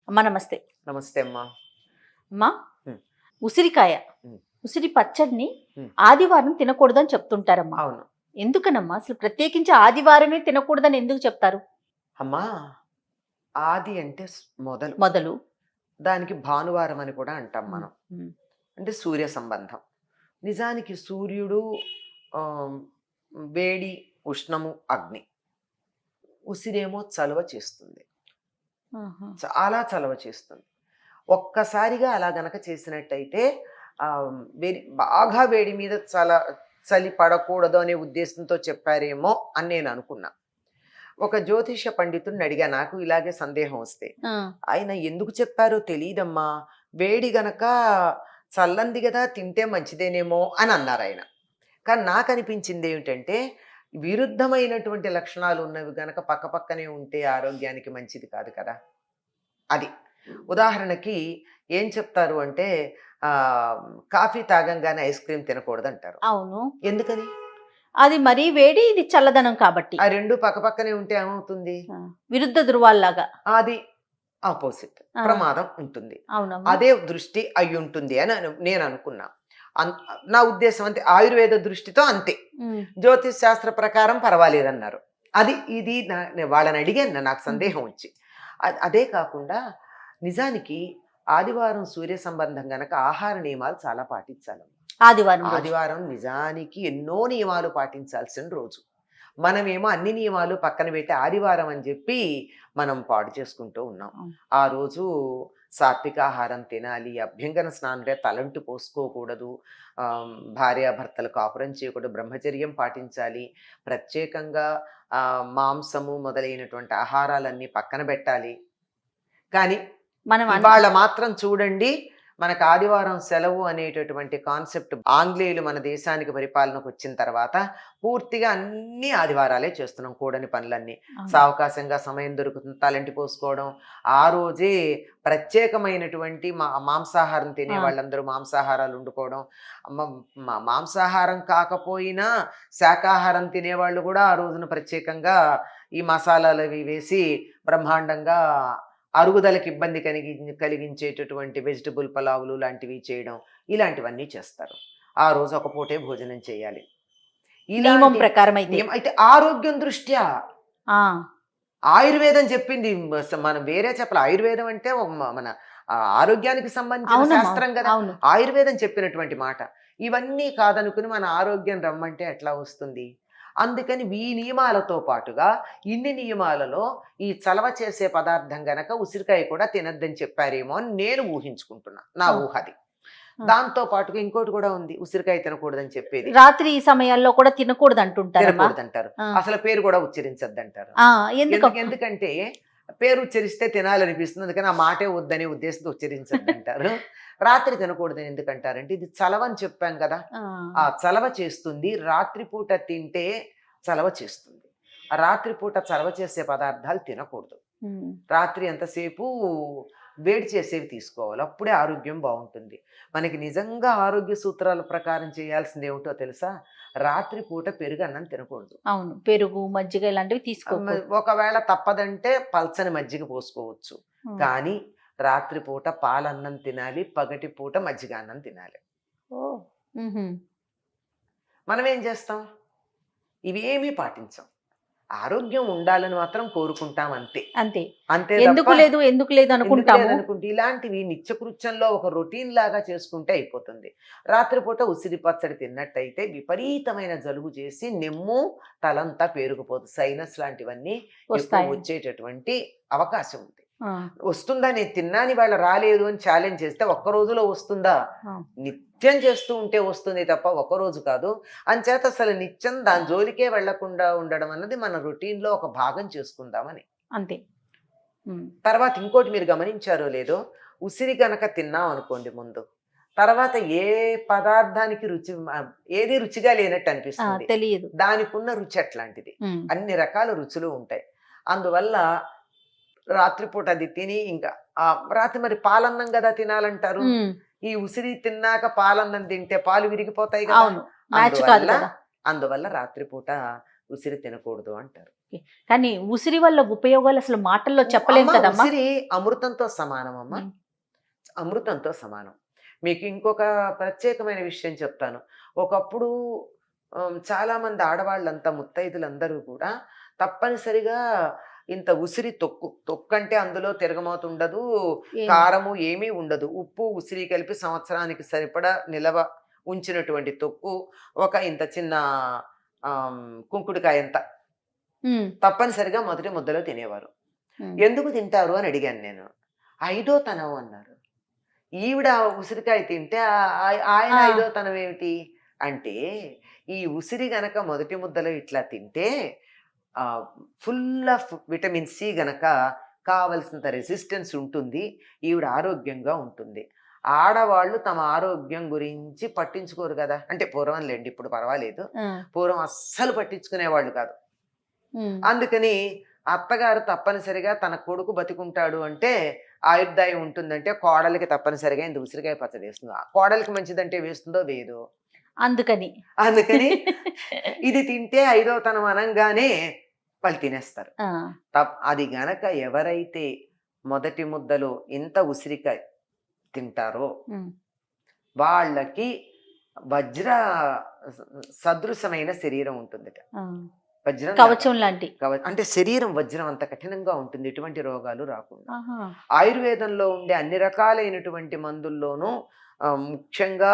అమ్మా నమస్తే. నమస్తే అమ్మా. అమ్మా హ్మ్. ఉసిరికాయ, హ్మ్. ఉసిరి పచ్చడిని హ్మ్. ఆదివారం తినకూడదని చెప్తుంటారమ్మా. అవును. ఎందుకనమ్మా? అసలు ప్రత్యేకించి ఆదివారమే తినకూడదని ఎందుకు చెప్తారు? అమ్మా, ఆది అంటే మొదలు. మొదలు. దానికి భానువారం అని కూడా అంటాం హ్మ్. మనం. హ్మ్. అంటే సూర్య సంబంధం. నిజానికి సూర్యుడు ఆహ్, వేడి, ఉష్ణము, అగ్ని. ఉసిరేమో చలవ చేస్తుంది. ఆహా! చాలా చలవ చేస్తుంది. ఒక్కసారిగా అలా గనక చేసినట్టయితే బాగా వేడి మీద చలి పడకూడదు అనే ఉద్దేశంతో చెప్పారేమో అని నేను అనుకున్నా. ఒక జ్యోతిష పండితుడిని అడిగా, నాకు ఇలాగే సందేహం వస్తే. ఆ! ఆయన ఎందుకు చెప్పారో తెలీదమ్మా, వేడి గనక చల్లంది గదా తింటే మంచిదేనేమో అని అన్నారాయన. కానీ నాకనిపించింది ఏమిటంటే, విరుద్ధమైనటువంటి లక్షణాలు ఉన్నవి గనక పక్కపక్కనే ఉంటే ఆరోగ్యానికి మంచిది కాదు కదా! అది. ఉదాహరణకి ఏం చెప్తారు అంటే, ఆహ్, కాఫీ తాగంగానే ఐస్ క్రీమ్ తినకూడదంటారు. అవును. ఎందుకని? అది మరీ వేడి, ఇది చల్లదనం కాబట్టి. ఆ 2 పక్కపక్కనే ఉంటే ఏమవుతుంది? ఆ! విరుద్ధ ధృవాల్లాగా. అది ఆపోజిట్. ఆ! ప్రమాదం ఉంటుంది. అవునమ్మా. అదే దృష్టి అయ్యుంటుంది అని నేననుకున్నా. అన్ నా ఉద్దేశం అంతే. ఆయుర్వేద దృష్టితో అంతే. హ్మ్. జ్యోతిష్ శాస్త్ర ప్రకారం పర్వాలేదన్నారు. అది ఇది వాళ్ళని అడిగాను, నాకు హుహు. సందేహం వచ్చి. అదే కాకుండా నిజానికి ఆదివారం సూర్య సంబంధం గనక ఆహార నియమాలు చాలా పాటించాలి. ఆదివారం రోజు. ఆదివారం నిజానికి ఎన్నో నియమాలు పాటించాల్సిన రోజు. మనమేమో అన్ని నియమాలు పక్కన పెట్టి ఆదివారం అని చెప్పి మనం పాడు చేసుకుంటూ ఉన్నాం. అవును. ఆ రోజు సాత్వికాహారం తినాలి, అభ్యంగన స్నానంటే తలంటు పోసుకోకూడదు, భార్యాభర్తలు కాపురం చేయకూడదు, బ్రహ్మచర్యం పాటించాలి, ప్రత్యేకంగా మాంసము మొదలైనటువంటి ఆహారాలన్నీ పక్కన పెట్టాలి. కానీ మనం ఇవాళ మాత్రం చూడండి, మనకు ఆదివారం సెలవు అనేటటువంటి కాన్సెప్ట్ ఆంగ్లేయులు మన దేశానికి పరిపాలనకు వచ్చిన తర్వాత పూర్తిగా అన్ని ఆదివారాలే చేస్తున్నాం. కూడని పనులన్నీ అవును. సావకాశంగా సమయం దొరుకుతుంది, తలంటి పోసుకోవడం. ఆ రోజే ప్రత్యేకమైనటువంటి మాంసాహారం తినే ఆ! వాళ్ళందరూ మాంసాహారాలు వండుకోవడం. మాంసాహారం కాకపోయినా శాకాహారం తినేవాళ్ళు కూడా ఆ రోజున ప్రత్యేకంగా ఈ మసాలాలు అవి వేసి బ్రహ్మాండంగా అరుగుదలకి ఇబ్బంది కలిగించేటటువంటి వెజిటబుల్ పలావులు లాంటివి చేయడం, ఇలాంటివన్నీ చేస్తారు. ఆ రోజు ఒక పూటే భోజనం చేయాలి. నియమం ఇలాంటి ప్రకారం అయితే. అయితే ఆరోగ్యం దృష్ట్యా ఆ! ఆయుర్వేదం చెప్పింది. మనం వేరే చెప్పాలి. ఆయుర్వేదం అంటే మన ఆరోగ్యానికి సంబంధించిన అవునమ్మా. శాస్త్రం కదా! అవును. ఆయుర్వేదం చెప్పినటువంటి మాట. ఇవన్నీ కాదనుకుని మన ఆరోగ్యం రమ్మంటే ఎట్లా వస్తుంది? అందుకని ఈ నియమాలతో పాటుగా ఇన్ని నియమాలలో ఈ చలవ చేసే పదార్థం గనక ఉసిరికాయ కూడా తినొద్దని చెప్పారేమో అని నేను ఊహించుకుంటున్నా. నా ఆ! ఊహ అది. ఆ! దాంతో పాటుగా ఇంకోటి కూడా ఉంది. ఉసిరికాయ తినకూడదని చెప్పేది. రాత్రి సమయాల్లో కూడా తినకూడదంటుంటారమ్మా. తినకూడదంటారు. ఆ! అసలు పేరు కూడా ఉచ్చరించొద్దంటారు. ఆ! ఎందుకమ్మా? ఎందుకంటే పేరు ఉచ్చరిస్తే తినాలనిపిస్తుంది. అందుకని ఆ మాటే వద్దనే ఉద్దేశంతో ఉచ్చరించొద్దంటారు. రాత్రి తినకూడదని ఎందుకంటారంటే, ఇది చలవని చెప్పాం కదా! ఆ! ఆ చలవ చేస్తుంది. రాత్రిపూట తింటే చలవ చేస్తుంది. ఆ రాత్రిపూట చలవ చేసే పదార్థాలు తినకూడదు. హ్మ్. రాత్రి ఎంతసేపు వేడి చేసేవి తీసుకోవాలి. అప్పుడే ఆరోగ్యం బావుంటుంది. మనకి నిజంగా ఆరోగ్య సూత్రాల ప్రకారం చేయాల్సిందేమిటో తెలుసా? రాత్రిపూట పెరుగన్నం తినకూడదు. అవును. పెరుగు, మజ్జిగ ఇలాంటివి తీసుకోకూడదు. ఒకవేళ తప్పదంటే పల్చని మజ్జిగ పోసుకోవచ్చు. హ్మ్. కానీ రాత్రిపూట పాలన్నం తినాలి. పగటిపూట మజ్జిగాన్నం తినాలి. ఓహ్! హుహు. మనమేం చేస్తాం? ఇవేమీ పాటించం. ఆరోగ్యం ఉండాలని మాత్రం కోరుకుంటాం అంతే. అంతే. అంతే తప్ప ఎందుకు లేదు ఎందుకు అనుకుంటాము. లేదనుకుంటే ఇలాంటివి నిత్యకృత్యంలో ఒక రొటీన్ లాగా చేసుకుంటే అయిపోతుంది. రాత్రిపూట ఉసిరి పచ్చడి తిన్నట్టయితే విపరీతమైన జలుబు చేసి నెమ్ము, తలంతా పేరుకుపోతుంది. సైనస్ లాంటివన్నీ ఎక్కువ వస్తాయని. వచ్చేటటువంటి అవకాశం ఉంది. ఆ! వస్తుందా, నేను తిన్నాను ఇవాళ రాలేదు అని ఛాలెంజ్ చేస్తే ఒక్క రోజులో వస్తుందా? ఆ! నిత్యం చేస్తూ ఉంటే వస్తుంది తప్ప ఒక్కరోజు కాదు. అంచేత అసలు నిత్యం దాని జోలికే వెళ్ళకుండా ఉండడం అన్నది మన రొటీన్‌లో ఒక భాగం చేసుకుందామని. అంతే. హ్మ్. తర్వాత ఇంకోటి మీరు గమనించారో లేదో, ఉసిరి గనక తిన్నాం అనుకోండి ముందు, తర్వాత ఏ పదార్థానికి ఏది రుచిగా లేనట్టు ఆ! అనిపిస్తుంది. తెలియదు. దానికున్న రుచి అట్లాంటిది. హ్మ్. అన్ని రకాల రుచులు ఉంటాయి. అందువల్ల రాత్రిపూట అది తిని ఇంకా రాత్రి మరి పాలన్నం గదా తినాలంటారు. హ్మ్. ఈ ఉసిరి తిన్నాక పాలన్నం తింటే పాలు విరిగిపోతాయి గదా! అవును. మ్యాచ్ కాదు అందువల్ల కదా! అందువల్ల రాత్రిపూట ఉసిరి తినకూడదు అంటారు. కానీ ఉసిరి వల్ల ఉపయోగాలు అసలు మాటల్లో చెప్పలేం అమ్మ కదమ్మా. ఉసిరి అమృతంతో సమానం అమ్మ. ఉమ్, అమృతంతో సమానం. మీకు ఇంకొక ప్రత్యేకమైన విషయం చెప్తాను. ఒకప్పుడు చాలామంది ఆడవాళ్ళంతా ముత్తైదులందరూ కూడా తప్పనిసరిగా ఇంత ఉసిరి తొక్కంటే అందులో తిరగమోతుండదు, ఏం కారము ఏమీ ఉండదు. ఉప్పు, ఉసిరి కలిపి సంవత్సరానికి సరిపడా నిలవ ఉంచినటువంటి తొక్కు ఒక ఇంత చిన్న కుంకుడుకాయంత ఉమ్, తప్పనిసరిగా మొదటి ముద్దలో తినేవారు. ఉమ్, ఎందుకు తింటారు అని అడిగాను నేను. ఐదో తనం అన్నారు. ఈవిడ ఉసిరికాయ తింటే ఆయన ఆ, ఐదో తనం ఏమిటి అంటే, ఈ ఉసిరి గనక మొదటి ముద్దలో ఇట్లా తింటే ఫుల్ ఆఫ్ విటమిన్ సి గనక కావలసినంత రెసిస్టెన్స్ ఉంటుంది, ఈవిడ ఆరోగ్యంగా ఉంటుంది. ఆడవాళ్ళు తమ ఆరోగ్యం గురించి పట్టించుకోరు కదా, అంటే పూర్వం లేండి, ఇప్పుడు పర్వాలేదు. ఆ, పూర్వం అస్సలు పట్టించుకునేవాళ్ళు కాదు. ఉమ్, అందుకని అత్తగారు తప్పనిసరిగా తన కొడుకు బతికుంటాడు అంటే ఆయుర్దాయం ఉంటుందంటే కోడలికి తప్పనిసరిగా ఇంత ఉసిరికాయ పచ్చడి వేస్తుంది. ఆ కోడలికి మంచిదంటే వేస్తుందో వేయదో. అందుకని అందుకని ఇది తింటే ఐదో తనం అనంగానే వాళ్ళు తినేస్తారు. ఆ, అది గనక ఎవరైతే మొదటి ముద్దలో ఇంత ఉసిరికాయ తింటారో ఉమ్, వాళ్ళకి వజ్ర సదృశమైన శరీరం ఉంటుందిట. ఆ, వజ్రం కవచం లాంటి. అంటే శరీరం వజ్రం అంత కఠినంగా ఉంటుంది, ఎటువంటి రోగాలు రాకుండా. ఆహా, ఆయుర్వేదంలో ఉండే అన్ని రకాలైనటువంటి మందుల్లోనూ ముఖ్యంగా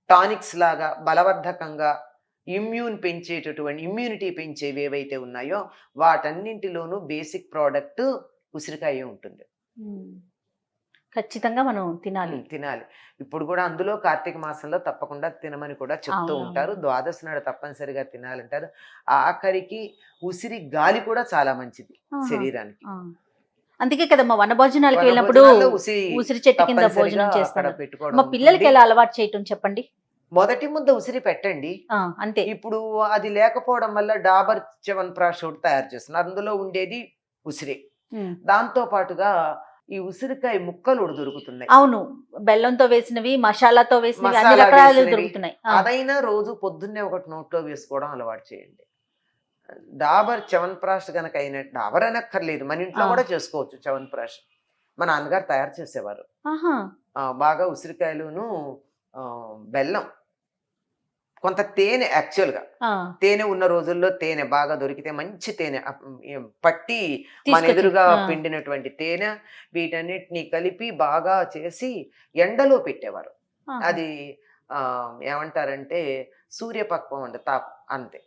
టానిక్స్ లాగా బలవర్ధకంగా ఇమ్యూనిటీ పెంచేవి ఏవైతే ఉన్నాయో వాటన్నింటిలోనూ బేసిక్ ప్రోడక్ట్ ఉసిరికాయ ఉంటుంది. ఉమ్, ఖచ్చితంగా మనం తినాలి. తినాలి. ఇప్పుడు కూడా అందులో కార్తీక మాసంలో తప్పకుండా తినమని కూడా చెప్తూ అవునవును. ఉంటారు. ద్వాదశి నాడు తప్పనిసరిగా తినాలంటారు. ఆఖరికి ఉసిరి గాలి కూడా చాలా మంచిది ఆహా, శరీరానికి. ఆ. అందుకే కదమ్మా వనభోజనాలకు వెళ్ళినప్పుడు వనభోజనాల్లో ఉసిరి ఉసిరి చెట్టు కింద తప్పనిసరిగా భోజనం అక్కడ చేస్తాను. పెట్టుకోవడం మా పిల్లలకి ఉంటుంది. ఎలా అలవాటు చేయటం చెప్పండి. మొదటి ముద్ద ఉసిరి పెట్టండి. అంతే. ఇప్పుడు అది లేకపోవడం వల్ల డాబర్ చ్యవన్ప్రాష్ ఒకటి తయారు చేస్తున్నారు. అందులో ఉండేది ఉసిరి. ఉమ్, దాంతో పాటుగా ఈ ఉసిరికాయ ముక్కలు ఒకటి దొరుకుతున్నాయి. అవును, బెల్లంతో వేసినవి, మసాలాతో వేసినవి, అన్ని మసాలా రకాలు వేసినవి. దొరుకుతున్నాయి. అదైనా రోజు పొద్దున్నే ఒకటి నోట్లో వేసుకోవడం అలవాటు చేయండి. డాబర్ చ్యవన్ప్రాష్ గనక అయినట్టు, డాబర్ అనక్కర్లేదు, మన ఇంట్లో కూడా చేసుకోవచ్చు చ్యవన్ప్రాష్. మా నాన్నగారు తయారు చేసేవారు. ఆహా, బాగా ఉసిరికాయలును బెల్లం, కొంత తేనె. యాక్చువల్గా ఆ, తేనె ఉన్న రోజుల్లో తేనె బాగా దొరికితే మంచి తేనె పట్టి మన తీసుకొచ్చి, ఎదురుగా ఆ, పిండినటువంటి తేనె, వీటన్నిటిని కలిపి బాగా చేసి ఎండలో పెట్టేవారు. ఆహా, అది ఏమంటారంటే సూర్యపక్వం అంట, అంతే.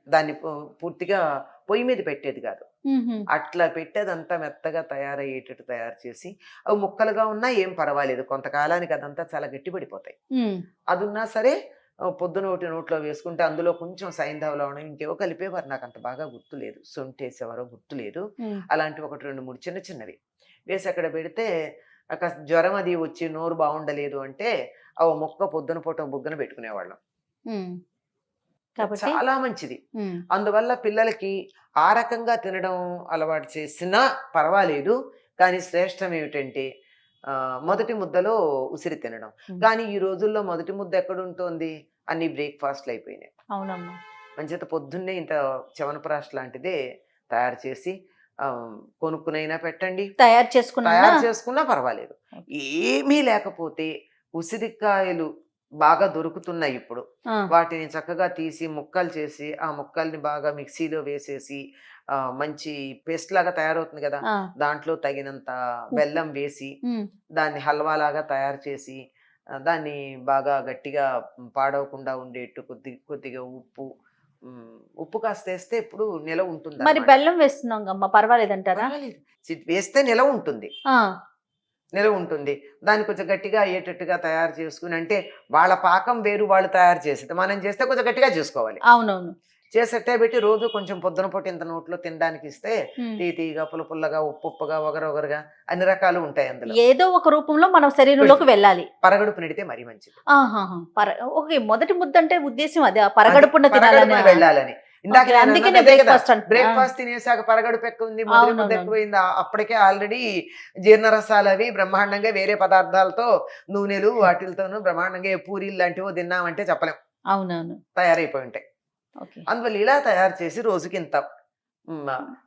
దాన్ని పూర్తిగా పొయ్యి మీద పెట్టేది కాదు, ఉహుం, అట్లా పెట్టేదంతా మెత్తగా తయారయ్యేటట్టు తయారు చేసి అవి ముక్కలుగా ఉన్నా ఏం పర్వాలేదు, కొంతకాలానికి అదంతా చాలా గట్టిపడిపోతాయి. ఉమ్, అది ఉన్నా సరే పొద్దున ఒకటి నోట్లో వేసుకుంటే అందులో కొంచెం సైంధవ లవణం ఇంకేవో కలిపేవారు, నాకు అంత బాగా గుర్తులేదు, సొంటేసేవారో గుర్తులేదు. ఉమ్, అలాంటివి ఒకటి రెండు మూడు చిన్న చిన్నవి వేసి అక్కడ పెడితే కాస్త జ్వరం అది వచ్చి నోరు బాగుండలేదు అంటే అవి మొక్క పొద్దున పూట బుగ్గన పెట్టుకునేవాళ్ళం. ఉమ్. కాబట్టి చాలా మంచిది. ఉమ్, అందువల్ల పిల్లలకి ఆ రకంగా తినడం అలవాటు చేసినా పర్వాలేదు. కానీ శ్రేష్టం ఏమిటంటే మొదటి ముద్దలో ఉసిరి తినడం. కానీ ఈ రోజుల్లో మొదటి ముద్ద ఎక్కడుంటోంది, అన్ని బ్రేక్ఫాస్ట్లు అయిపోయినాయి. అవునమ్మా. మంచిత పొద్దున్నే ఇంత చ్యవన్ప్రాష్ లాంటిదే తయారు చేసి కొనుక్కునైనా పెట్టండి, తయారు చేసుకున్నా తయారు చేసుకున్నా పర్వాలేదు. ఏమీ లేకపోతే ఉసిరికాయలు బాగా దొరుకుతున్నాయి ఇప్పుడు. వాటిని చక్కగా తీసి ముక్కలు చేసి ఆ ముక్కల్ని బాగా మిక్సీలో వేసేసి మంచి పేస్ట్ లాగా తయారవుతుంది కదా, దాంట్లో తగినంత బెల్లం వేసి దాన్ని హల్వా లాగా తయారు చేసి దాన్ని బాగా గట్టిగా పాడవకుండా ఉండేట్టు కొద్దిగా ఉప్పు కాస్త వేస్తే ఇప్పుడు నిలవ ఉంటుంది. మరి బెల్లం వేస్తున్నాం అమ్మ, పర్వాలేదంటారా? వేస్తే నిలవ ఉంటుంది. దాన్ని కొంచెం గట్టిగా అయ్యేటట్టుగా తయారు చేసుకుని, అంటే వాళ్ళ పాకం వేరు, వాళ్ళు తయారు చేసేది, మనం చేస్తే కొంచెం గట్టిగా చేసుకోవాలి. అవునవును. చేసట్టే పెట్టి రోజు కొంచెం పొద్దున పూట ఇంత నోట్లో తినడానికి ఇస్తే తీగా పుల్లగా ఉప్పుగా ఒగరొగరుగా అన్ని రకాలు ఉంటాయి అందులో. ఏదో ఒక రూపంలో మన శరీరంలోకి వెళ్ళాలి. పరగడుపు నిడితే మరీ మంచిది. ఓకే, మొదటి ముద్ద అంటే ఉద్దేశం అదే, పరగడుపున వెళ్ళాలని. ఇందాక బ్రేక్ఫాస్ట్ తినేసాక పరగడుపు ఎక్కువ ఉంది, మొదటి ముద్ద ఎక్కువైంది, అప్పటికే ఆల్రెడీ జీర్ణరసాలు అవి బ్రహ్మాండంగా వేరే పదార్థాలతో నూనెలు వాటిలతోనూ బ్రహ్మాండంగా పూరీలు లాంటివో తిన్నామంటే చెప్పలేం, అవునవును, తయారైపోయి ఉంటాయి. అందువల్ల ఇలా తయారు చేసి రోజుకి ఇంత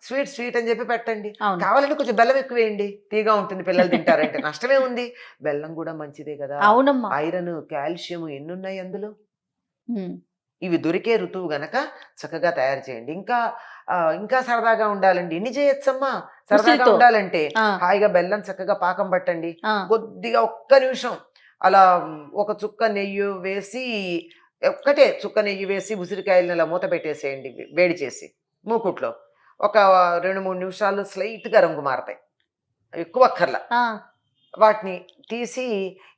స్వీట్ స్వీట్ అని చెప్పి పెట్టండి. అవును. కావాలంటే కొంచెం బెల్లం ఎక్కువ వేయండి, తీగా ఉంటుంది, పిల్లలు తింటారంటే నష్టమే ఉంది. బెల్లం కూడా మంచిదే కదా, అవునమ్మా. ఐరన్, కాల్షియం ఎన్నున్నాయి అందులో. ఉమ్. ఇవి దొరికే ఋతువు గనక చక్కగా తయారు చేయండి. ఇంకా ఇంకా సరదాగా ఉండాలండి, ఎన్ని చేయొచ్చమ్మా. సరదాగా ఉసిరితో. ఉండాలంటే ఆ, హాయిగా బెల్లం చక్కగా పాకం పట్టండి. ఆ, కొద్దిగా ఒక్క నిమిషం అలా ఒక చుక్క నెయ్యి వేసి, ఒక్కటే చుక్క నెయ్యి వేసి ఉసిరికాయలను అలా మూత పెట్టేసేయండి, వేడి చేసి మూకుట్లో. ఒక 2-3 నిమిషాలు స్లైట్గా రంగు మారతాయి, ఎక్కువ అక్కర్లా. ఆ. వాటిని తీసి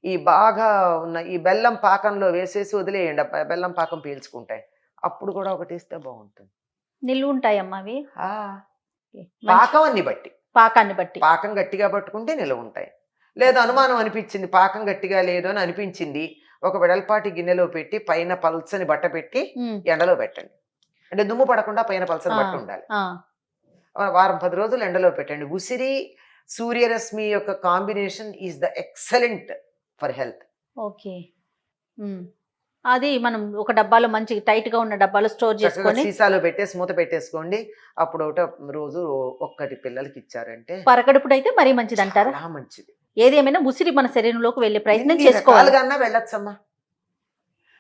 ఈ బాగా ఉన్న ఈ బెల్లం పాకంలో వేసేసి వదిలేయండి, ఆ బెల్లం పాకం పీల్చుకుంటాయి. అప్పుడు కూడా ఒకటి ఇస్తే బాగుంటుంది. నిల్వ ఉంటాయమ్మా అవి. ఆ, ఓకే. మంచి పాకం అన్ని బట్టి. పాకాన్ని బట్టి. పాకం గట్టిగా పట్టుకుంటే నిలవ ఉంటాయి. లేదు అనుమానం అనిపించింది, పాకం గట్టిగా లేదు అని అనిపించింది, ఒక వెడల్పాటి గిన్నెలో పెట్టి పైన పల్చని బట్ట పెట్టి ఉమ్. ఎండలో పెట్టండి. అంటే దుమ్ము పడకుండా పైన పల్చని ఆ, బట్ట ఉండాలి. ఆ. వారం 10 రోజులు ఎండలో పెట్టండి. ఉసిరి సూర్యరశ్మి యొక్క combination is the excellent for health. Okay. Um. అది మనం ఒక డబ్బాలో మంచి టైట్ గా ఉన్న డబ్బాలో స్టోర్ చక్కగా చేసుకొని సీసాలో పెట్టేసి మూత పెట్టేసుకోండి. అప్పుడు ఒకట రోజు ఒక్కటి పిల్లలకి ఇచ్చారంటే పరగడుపుడైతే మరీ మంచిది అంటారా? చాలా మంచిది. ఏదేమైనా ఉసిరి మన శరీరంలోకి వెళ్ళే ప్రయత్నం ఎన్ని చేసుకోవాలి. రకాలుగా అన్నా వెళ్ళొచ్చమ్మా.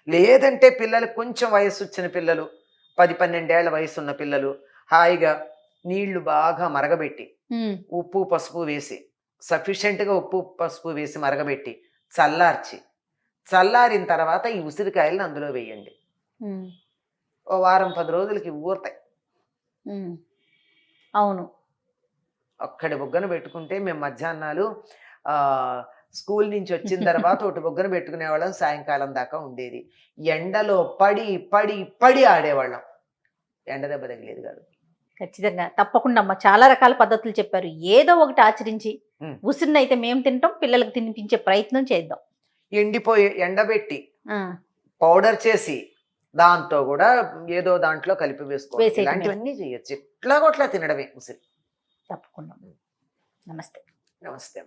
లేదంటే పిల్లలు కొంచెం వయసు వచ్చిన పిల్లలు, 10-12 ఏళ్ల వయసు ఉన్న పిల్లలు హాయిగా నీళ్లు బాగా మరగబెట్టి ఉమ్. ఉప్పు పసుపు వేసి, సఫిషియెంట్గా ఉప్పు పసుపు వేసి మరగబెట్టి చల్లార్చి, చల్లారిన తర్వాత ఈ ఉసిరికాయలను అందులో వేయండి. ఉమ్. ఓ వారం 10 రోజులకి ఊరుతాయి. ఉమ్. అవును. ఒక్కడి బుగ్గన పెట్టుకుంటే మేము మధ్యాహ్నాలు ఆ, స్కూల్ నుంచి వచ్చిన తర్వాత ఒకటి బుగ్గన పెట్టుకునేవాళ్ళం, సాయంకాలం దాకా ఉండేది. ఎండలో పడి పడి పడి ఆడేవాళ్ళం, ఎండ దెబ్బ తగిలేదు కాదు. ఖచ్చితంగా తప్పకుండా అమ్మ, చాలా రకాల పద్ధతులు చెప్పారు. ఏదో ఒకటి ఆచరించి ఉమ్. ఉసిరిని అయితే మేము తింటాం, పిల్లలకు తినిపించే ప్రయత్నం చేద్దాం. ఎండిపోయి ఎండబెట్టి ఆ, పౌడర్ చేసి దాంతో కూడా ఏదో దాంట్లో కలిపి వేసుకోవాలి. వేసేయటమే. ఇలాంటివన్నీ చేయొచ్చు, ఎట్లాగోట్లా తినడమే ఉసిరి. తప్పకుండా. నమస్తే. నమస్తే.